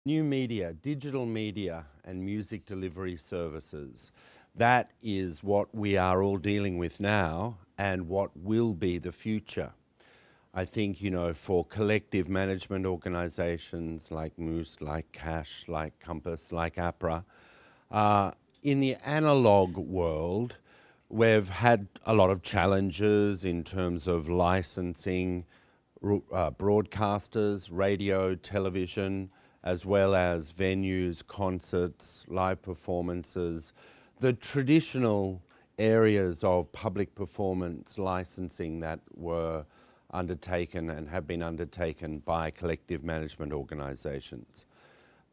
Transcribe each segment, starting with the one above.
New media, digital media and music delivery services. That is what we are all dealing with now and what will be the future. I think, for collective management organizations like MÜST, like CASH, like Compass, like APRA, in the analog world, we've had a lot of challenges in terms of licensing broadcasters, radio, television, as well as venues, concerts, live performances, the traditional areas of public performance licensing that were undertaken and have been undertaken by collective management organizations.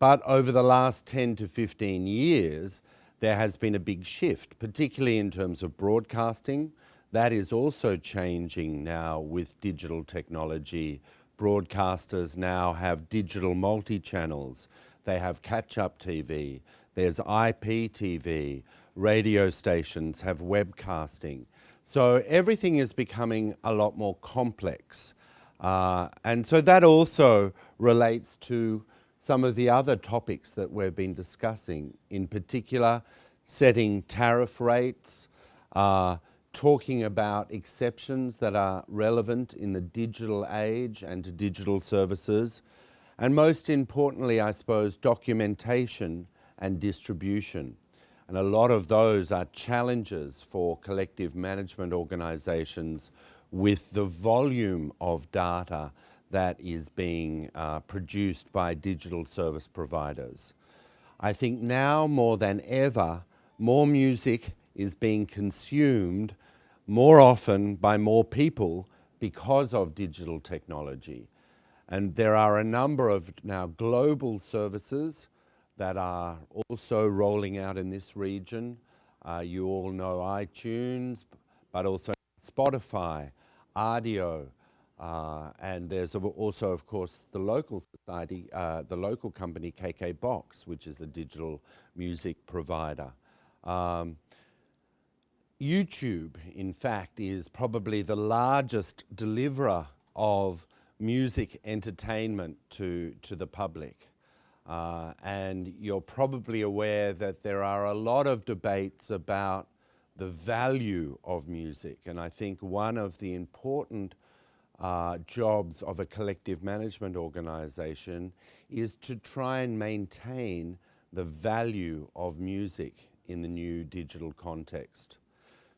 But over the last 10 to 15 years, there has been a big shift, particularly in terms of broadcasting. That is also changing now with digital technology. Broadcasters now have digital multi-channels. They have catch-up TV. There's IPTV. Radio stations have webcasting. So everything is becoming a lot more complex. And so that also relates to some of the other topics that we've been discussing, in particular, setting tariff rates, talking about exceptions that are relevant in the digital age and to digital services, and most importantly, I suppose, documentation and distribution. And a lot of those are challenges for collective management organizations with the volume of data that is being produced by digital service providers. I think now more than ever, more music is being consumed more often by more people because of digital technology. And there are a number of now global services that are also rolling out in this region. You all know iTunes, but also Spotify, Audio, and there's also, of course, the local society, the local company KKBox, which is a digital music provider. YouTube, in fact, is probably the largest deliverer of music entertainment to the public. And you're probably aware that there are a lot of debates about the value of music. And I think one of the important jobs of a collective management organization is to try and maintain the value of music in the new digital context.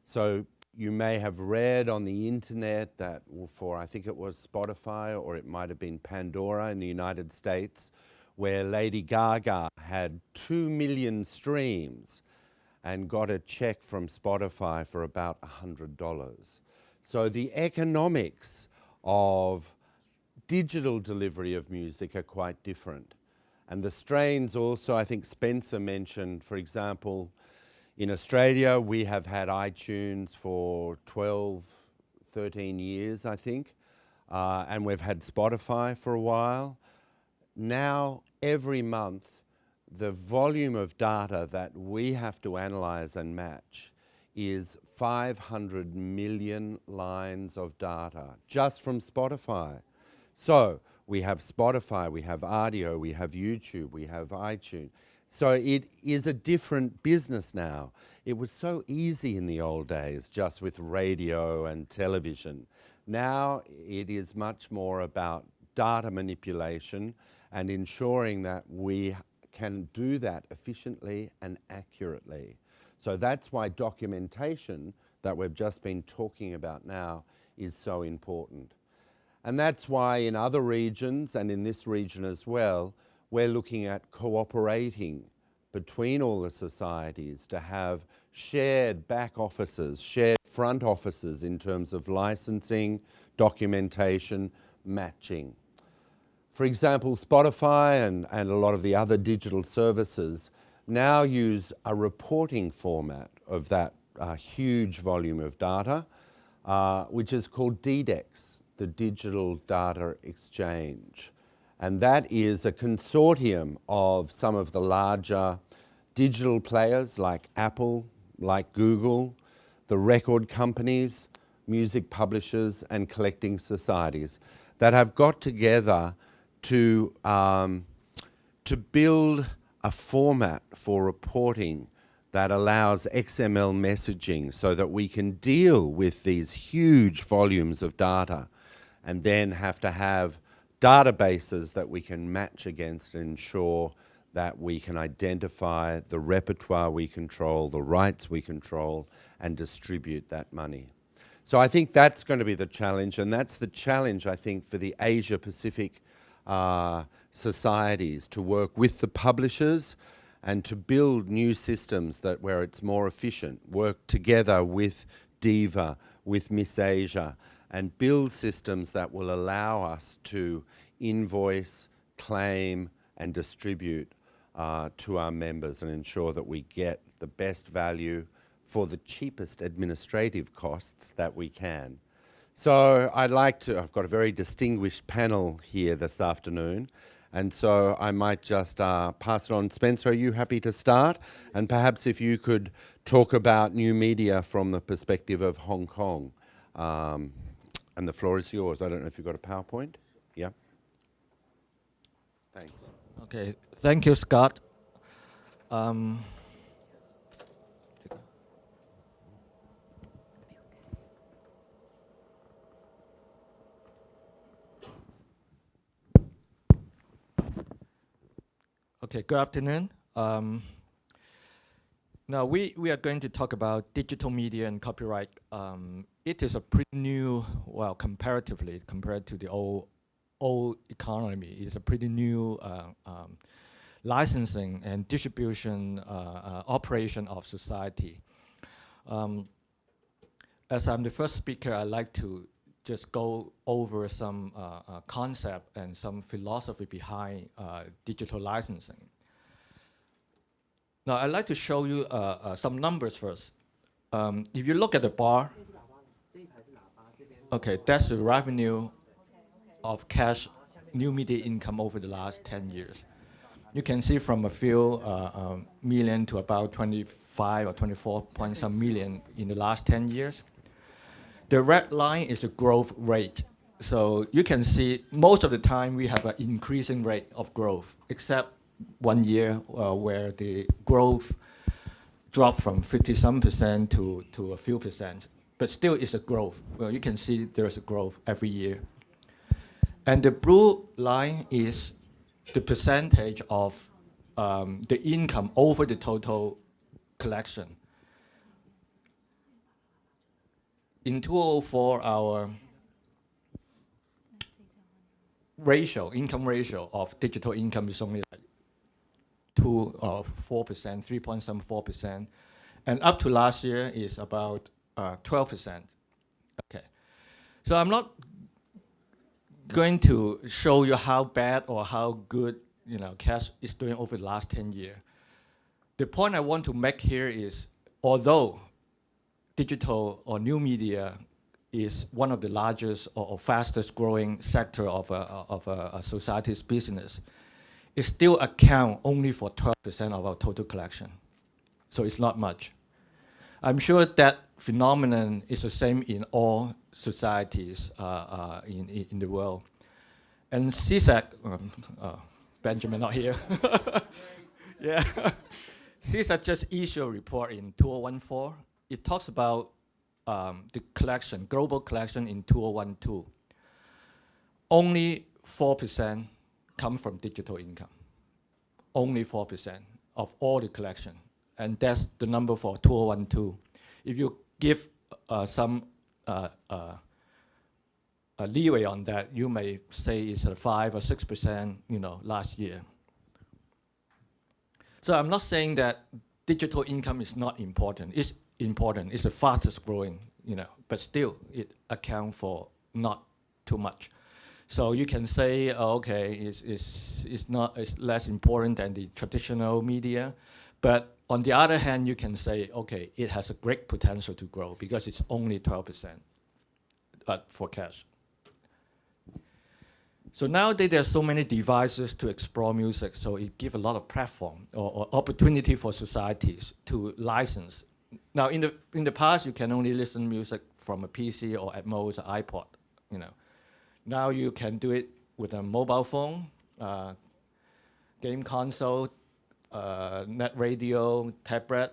So you may have read on the internet that for, I think it was Spotify, or it might have been Pandora in the United States, where Lady Gaga had 2 million streams and got a check from Spotify for about $100. So the economics of digital delivery of music are quite different. And the strains also, I think Spencer mentioned, for example, in Australia, we have had iTunes for 12, 13 years, I think, and we've had Spotify for a while. Now, every month, the volume of data that we have to analyze and match is 500 million lines of data just from Spotify. So we have Spotify, we have Audio, we have YouTube, we have iTunes. So it is a different business now. It was so easy in the old days, just with radio and television. Now it is much more about data manipulation and ensuring that we can do that efficiently and accurately. So that's why documentation that we've just been talking about now is so important. And that's why in other regions, and in this region as well, we're looking at cooperating between all the societies to have shared back offices, shared front offices in terms of licensing, documentation, matching. For example, Spotify and a lot of the other digital services now use a reporting format of that huge volume of data, which is called DDEX, the Digital Data Exchange. And that is a consortium of some of the larger digital players like Apple, like Google, the record companies, music publishers, and collecting societies that have got together to to build a format for reporting that allows XML messaging so that we can deal with these huge volumes of data and then have to have databases that we can match against and ensure that we can identify the repertoire we control, the rights we control, and distribute that money. So I think that's going to be the challenge, and that's the challenge, I think, for the Asia-Pacific societies, to work with the publishers and to build new systems that where it's more efficient, work together with DIVA, with Miss Asia, and build systems that will allow us to invoice, claim, and distribute to our members and ensure that we get the best value for the cheapest administrative costs that we can. So I've got a very distinguished panel here this afternoon, and so I might just pass it on. Spencer, are you happy to start? And perhaps if you could talk about new media from the perspective of Hong Kong. And the floor is yours. I don't know if you've got a PowerPoint. Yeah. Thanks. Okay, thank you, Scott. Okay, good afternoon. Now we are going to talk about digital media and copyright. It is a pretty new, well, comparatively compared to the old economy, it's a pretty new licensing and distribution operation of society. As I'm the first speaker, I'd like to just go over some concept and some philosophy behind digital licensing. Now, I'd like to show you some numbers first. If you look at the bar, okay, that's the revenue of cash new media income over the last 10 years. You can see from a few million to about 25 or 24 point some million in the last 10 years. The red line is the growth rate. So you can see most of the time we have an increasing rate of growth, except 1 year where the growth dropped from 50-some% to a few percent. But still it's a growth. Well, you can see there's a growth every year. And the blue line is the percentage of the income over the total collection. In 2004, our income ratio of digital income is only like 4%, 3.74%. And up to last year is about 12%. Okay. So I'm not going to show you how bad or how good cash is doing over the last 10 years. The point I want to make here is, although digital or new media is one of the largest or fastest growing sector of a society's business, it still accounts only for 12% of our total collection. So it's not much. I'm sure that phenomenon is the same in all societies in the world. And CSAC, Benjamin not here. Yeah. CSAC just issued a report in 2014. It talks about the collection, global collection in 2012. Only 4% come from digital income. Only 4% of all the collection. And that's the number for 2012. If you give some leeway on that, you may say it's a 5 or 6%, last year. So I'm not saying that digital income is not important. It's important. It's the fastest growing, but still it accounts for not too much. So you can say, okay, it's less important than the traditional media, but on the other hand, you can say, okay, it has a great potential to grow because it's only 12% for cash. So nowadays there are so many devices to explore music, so it gives a lot of platform or opportunity for societies to license. Now in the past, you can only listen music from a PC or at most an iPod. Now you can do it with a mobile phone. game console, net radio, tablet,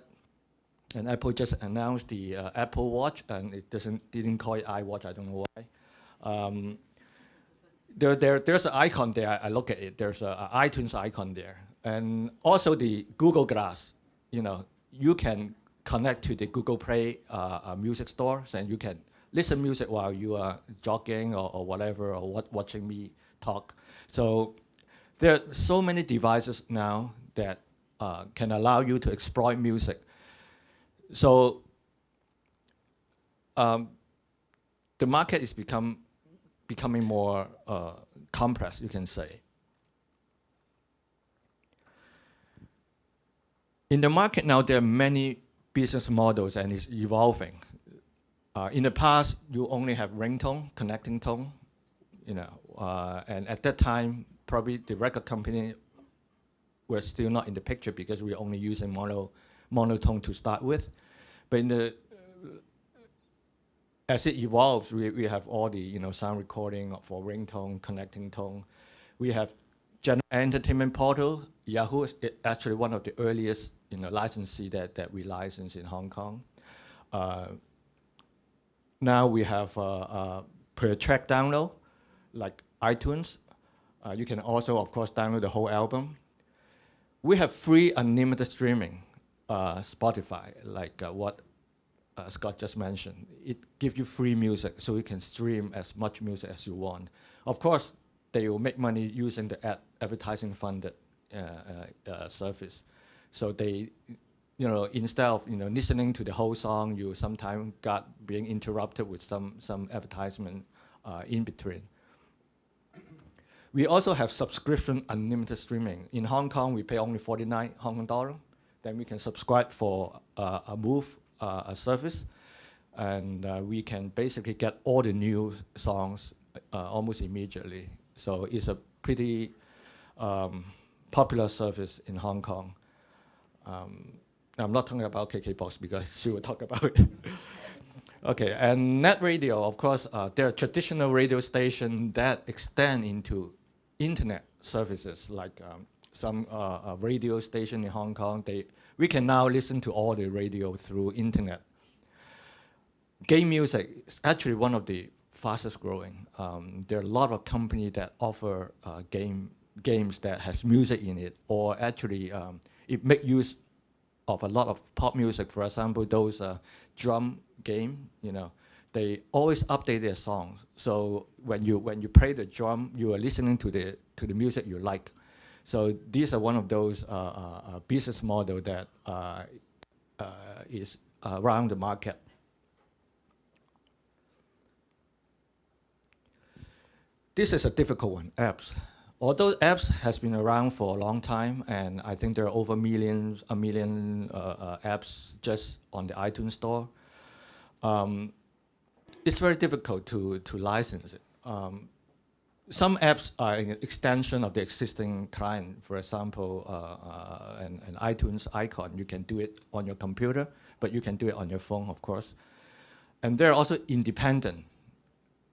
and Apple just announced the Apple Watch, and it didn't call it iWatch. I don't know why. There's an icon there. I look at it. There's an iTunes icon there, and also the Google Glass. You can connect to the Google Play music stores, and you can listen music while you are jogging or whatever, or watching me talk. So there are so many devices now that can allow you to exploit music. So the market is becoming more complex, you can say. In the market now, there are many business models, and it's evolving. In the past, you only have ringtone, connecting tone, and at that time, probably the record company were still not in the picture because we were only using monotone to start with. But as it evolves, we have all the sound recording for ringtone, connecting tone. We have general entertainment portal. Yahoo is actually one of the earliest licensee that we license in Hong Kong. Now we have per track download, like iTunes. You can also, of course, download the whole album. We have free unlimited streaming, Spotify, like what Scott just mentioned. It gives you free music, so you can stream as much music as you want. Of course, they will make money using the advertising funded service. So they, instead of listening to the whole song, you sometimes got being interrupted with some advertisement in between. We also have subscription unlimited streaming. In Hong Kong, we pay only 49 Hong Kong dollar. Then we can subscribe for a Move service, and we can basically get all the new songs almost immediately. So it's a pretty popular service in Hong Kong. I'm not talking about KKBox because she will talk about it. Okay, and net radio, of course, there are traditional radio stations that extend into internet services, like some radio station in Hong Kong. We can now listen to all the radio through internet. Game music is actually one of the fastest growing. There are a lot of companies that offer games that has music in it, or actually it make use of a lot of pop music. For example, those drum game, they always update their songs. So when you play the drum, you are listening to the music you like. So these are one of those business model that is around the market. This is a difficult one, apps. Although apps has been around for a long time, and I think there are over a million apps just on the iTunes store, it's very difficult to license it. Some apps are an extension of the existing client. For example, an iTunes icon. You can do it on your computer, but you can do it on your phone, of course. And there are also independent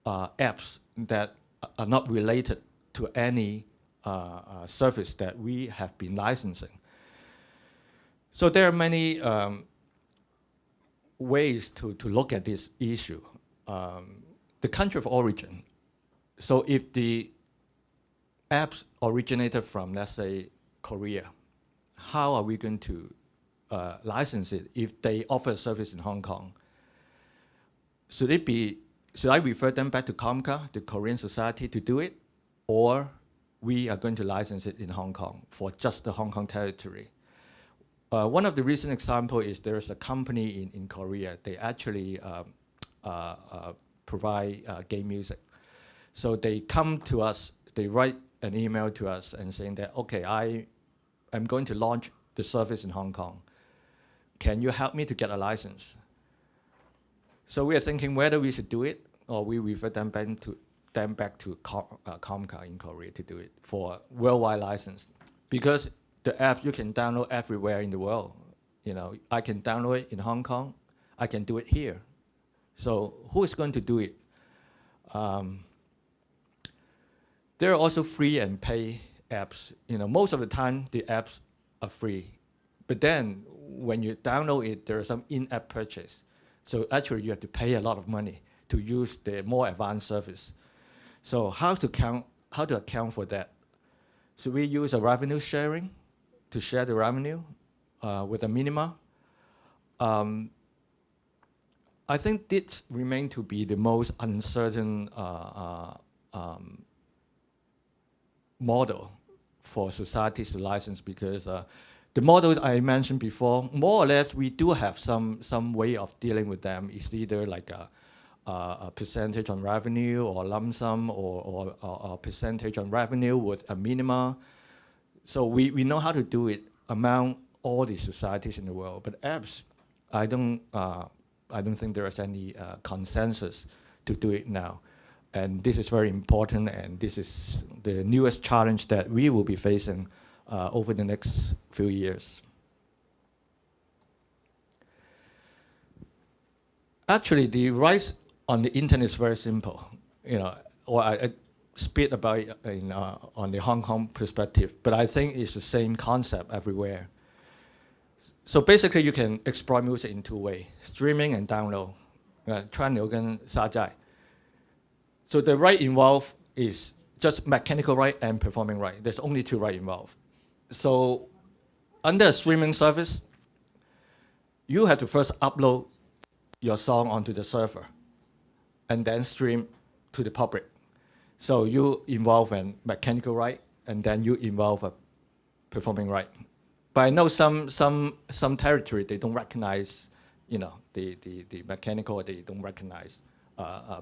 apps that are not related to any service that we have been licensing. So there are many ways to look at this issue. The country of origin. So if the apps originated from, let's say, Korea, how are we going to license it if they offer a service in Hong Kong? Should I refer them back to COMCA, the Korean Society, to do it? Or we are going to license it in Hong Kong for just the Hong Kong territory? One of the recent examples is there's a company in Korea. They actually provide game music. So they come to us, they write an email to us and saying that, okay, I am going to launch the service in Hong Kong. Can you help me to get a license? So we are thinking whether we should do it or we refer them back to COMCA in Korea to do it for worldwide license. Because the app you can download everywhere in the world. I can download it in Hong Kong, I can do it here. So who is going to do it? There are also free and pay apps, most of the time the apps are free. But then when you download it, there is some in-app purchase. So actually you have to pay a lot of money to use the more advanced service. So how to account for that? Should we use a revenue sharing to share the revenue with a minima? I think this remains to be the most uncertain model for societies to license, because the models I mentioned before, more or less, we do have some way of dealing with them. It's either like a percentage on revenue, or lump sum, or a percentage on revenue with a minima. So we know how to do it among all the societies in the world. But apps, I don't think there is any consensus to do it now. And this is very important, and this is the newest challenge that we will be facing over the next few years. Actually, the rights on the internet is very simple. Or I speak about it on the Hong Kong perspective, but I think it's the same concept everywhere. So basically, you can exploit music in two ways: streaming and download. 串流跟下載. So the right involved is just mechanical right and performing right. There's only two rights involved. So under a streaming service, you have to first upload your song onto the server and then stream to the public. So you involve a mechanical right, and then you involve a performing right. But I know some territory, they don't recognize, the mechanical, they don't recognize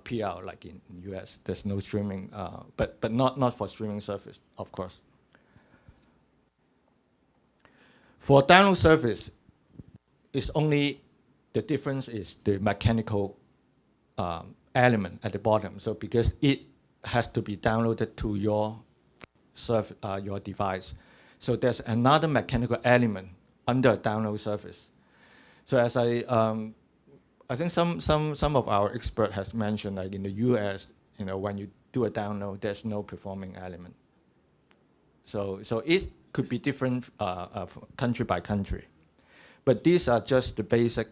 PR, like in US. There's no streaming, but not for streaming service, of course. For download service, it's only the difference is the mechanical element at the bottom. So because it has to be downloaded to your device. So there's another mechanical element under a download service. So as I think some of our experts has mentioned, like in the US, when you do a download, there's no performing element. So it could be different country by country, but these are just the basic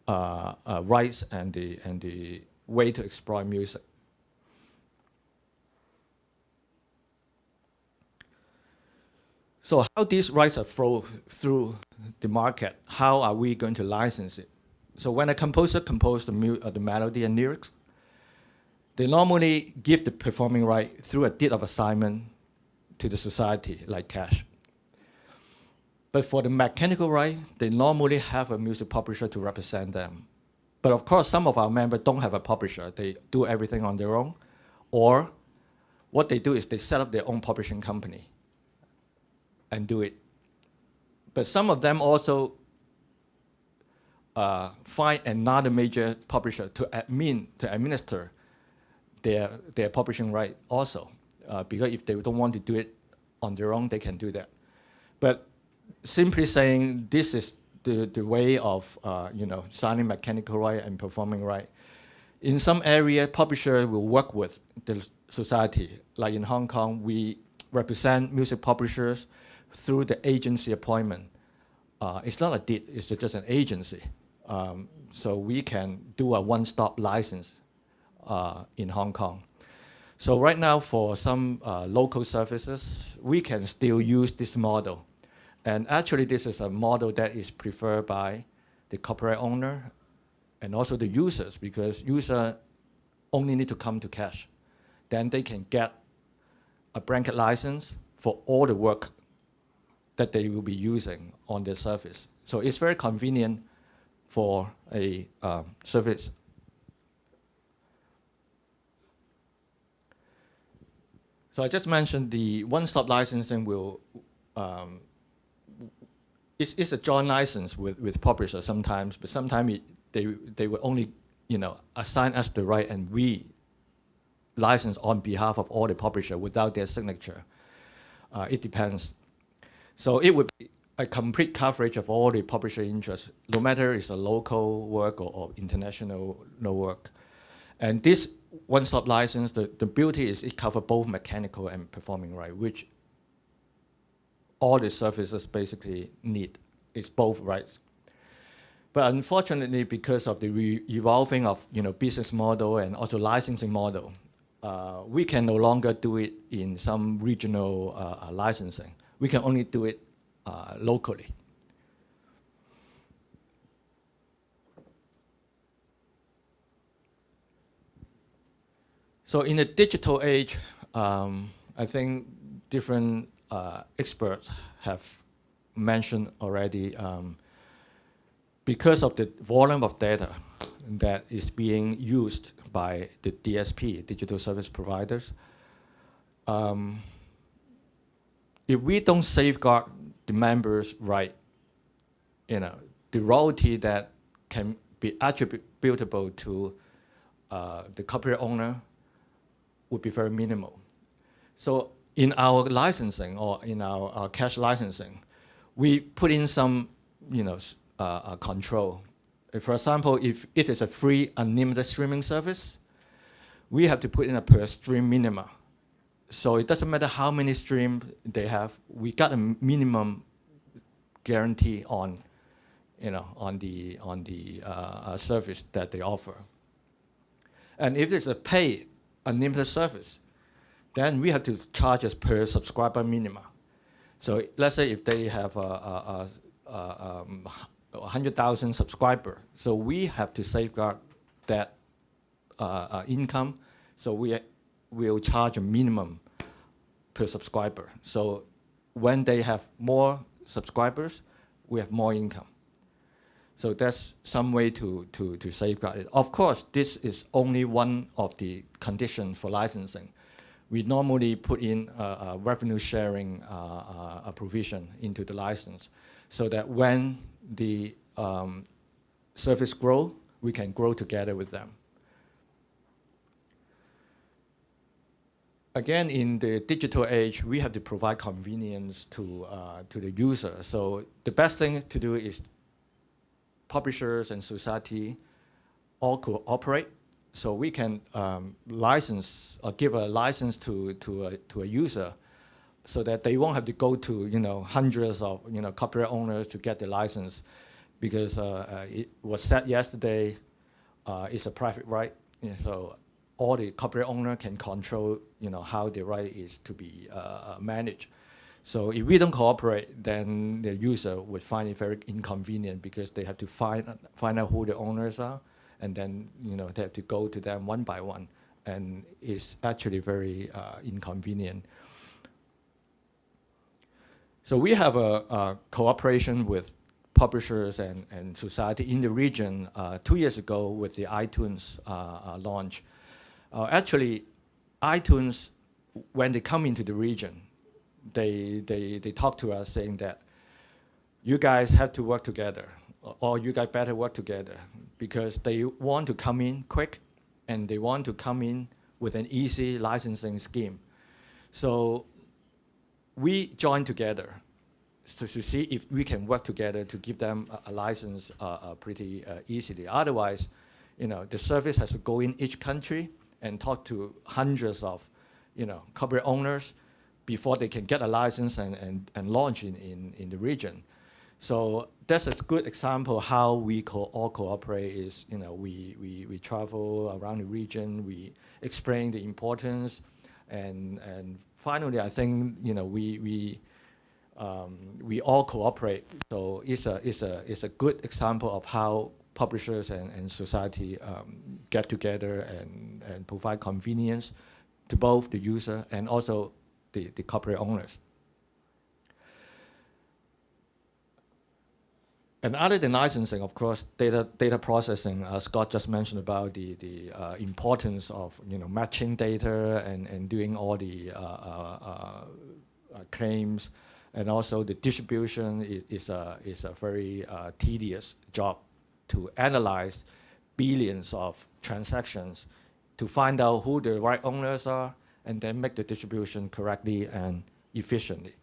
rights and the way to exploit music. So how these rights are flow through the market? How are we going to license it? So when a composer composes the melody and lyrics, they normally give the performing right through a deed of assignment to the society, like CASH. But for the mechanical right, they normally have a music publisher to represent them. But of course, some of our members don't have a publisher. They do everything on their own. Or what they do is they set up their own publishing company and do it. But some of them also find another major publisher to administer their publishing right also. Because if they don't want to do it on their own, they can do that. But simply saying this is the way of signing mechanical right and performing right. In some area, publisher will work with the society. Like in Hong Kong, we represent music publishers through the agency appointment. It's not a deed, it's just an agency. So we can do a one-stop license in Hong Kong. So right now for some local services, we can still use this model. And actually this is a model that is preferred by the copyright owner and also the users, because users only need to come to CASH. Then they can get a blanket license for all the work that they will be using on their service. So it's very convenient for a service. So I just mentioned the one-stop licensing will, it's a joint license with publishers sometimes, but sometimes they will only assign us the right and we license on behalf of all the publisher without their signature. It depends. So it would be a complete coverage of all the publisher interests, no matter it's a local work or international work. And this one-stop license, the beauty is it covers both mechanical and performing right, which all the services basically need. It's both rights. But unfortunately, because of the evolving of business model and also licensing model, we can no longer do it in some regional licensing. We can only do it locally. So in the digital age, I think different experts have mentioned already, because of the volume of data that is being used by the DSP, digital service providers, if we don't safeguard the members' right, the royalty that can be attributable to the copyright owner would be very minimal. So in our licensing, or in our cash licensing, we put in some control. For example, if it is a free unlimited streaming service, we have to put in a per stream minima. So it doesn't matter how many streams they have, we got a minimum guarantee on the service that they offer. And if it's a paid unlimited service, then we have to charge as per subscriber minima. So let's say if they have 100,000 subscribers, so we have to safeguard that income. So we will charge a minimum per subscriber. So when they have more subscribers, we have more income. So that's some way to safeguard it. Of course, this is only one of the conditions for licensing. We normally put in a revenue sharing provision into the license, so that when the service grow, we can grow together with them. Again, in the digital age, we have to provide convenience to the user. So the best thing to do is publishers and society all cooperate, so we can license or give a license to a user, so that they won't have to go to hundreds of copyright owners to get the license, because it was said yesterday, it's a private right. So all the copyright owner can control how the right is to be managed. So if we don't cooperate, then the user would find it very inconvenient, because they have to find out who the owners are, and then they have to go to them one by one, and it's actually very inconvenient. So we have a cooperation with publishers and society in the region 2 years ago with the iTunes launch. Actually, iTunes, when they come into the region, they talk to us saying that you guys have to work together, or you guys better work together, because they want to come in quick, and they want to come in with an easy licensing scheme. So we join together to see if we can work together to give them a license pretty easily. Otherwise, the service has to go in each country and talk to hundreds of copyright owners before they can get a license and launch in the region. So that's a good example how we all cooperate. Is we travel around the region, we explain the importance, and finally I think we all cooperate. So it's a good example of how publishers and society get together and provide convenience to both the user and also the copyright owners. And other than licensing, of course, data processing. Scott just mentioned about the importance of matching data and doing all the claims, and also the distribution is a very tedious job to analyze billions of transactions to find out who the right owners are, and then make the distribution correctly and efficiently.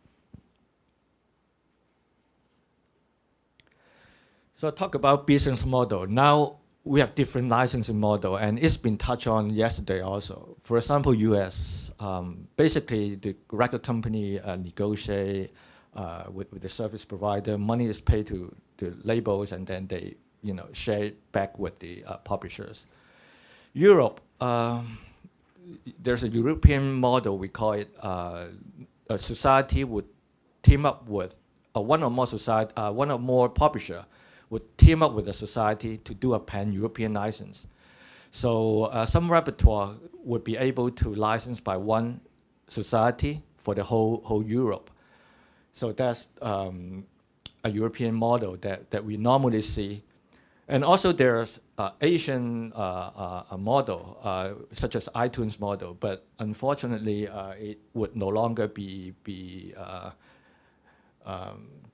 So talk about business model. Now we have different licensing model, and it's been touched on yesterday also. For example, US, basically the record company negotiate with the service provider. Money is paid to the labels, and then they share it back with the publishers. Europe, there's a European model. We call it a society would team up with one or more publisher would team up with a society to do a pan-European license. So some repertoire would be able to license by one society for the whole Europe. So that's a European model that we normally see. And also there's Asian model, such as iTunes model, but unfortunately it would no longer be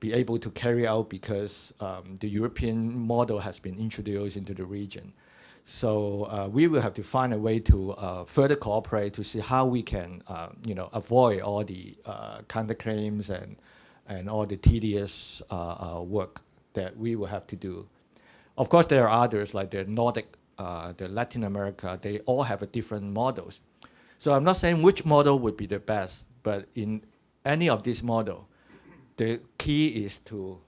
able to carry out because the European model has been introduced into the region. So we will have to find a way to further cooperate to see how we can avoid all the counterclaims and all the tedious work that we will have to do. Of course, there are others like the Nordic, the Latin America, they all have a different models. So I'm not saying which model would be the best, but in any of these models, the key is to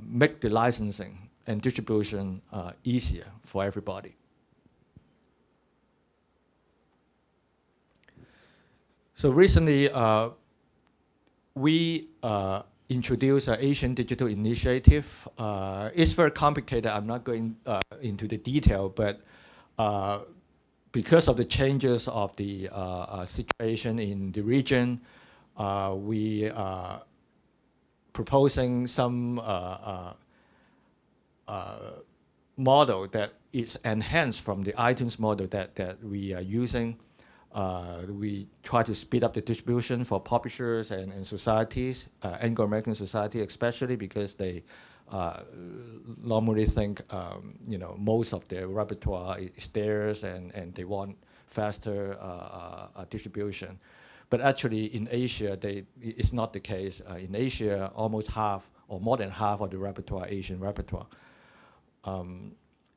make the licensing and distribution easier for everybody. So recently, we introduced an Asian Digital Initiative. It's very complicated. I'm not going into the detail, but because of the changes of the situation in the region, we are proposing some model that is enhanced from the iTunes model that we are using. We try to speed up the distribution for publishers and societies, Anglo-American society especially, because they normally think most of their repertoire is theirs and they want faster distribution. But actually in Asia, it's not the case. In Asia, almost half or more than half of the repertoire, Asian repertoire.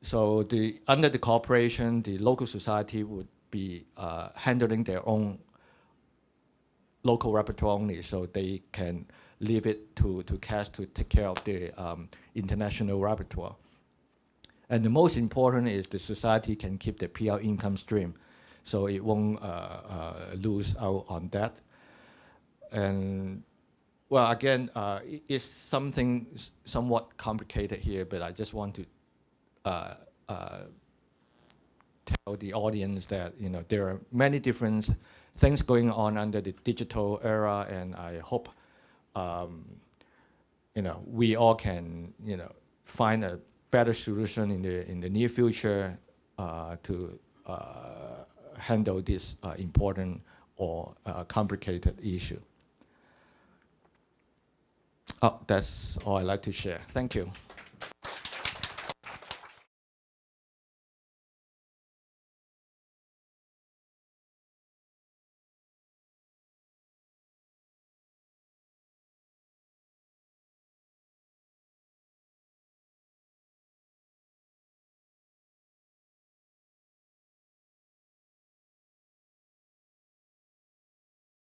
So under the cooperation, the local society would be handling their own local repertoire only, so they can leave it to CASH to take care of the international repertoire. And the most important is the society can keep the PR income stream, so it won't lose out on that. And well, again, it's something somewhat complicated here, but I just want to tell the audience that there are many different things going on under the digital era, and I hope we all can find a better solution in the near future to handle this important or complicated issue. Oh, that's all I'd like to share. Thank you.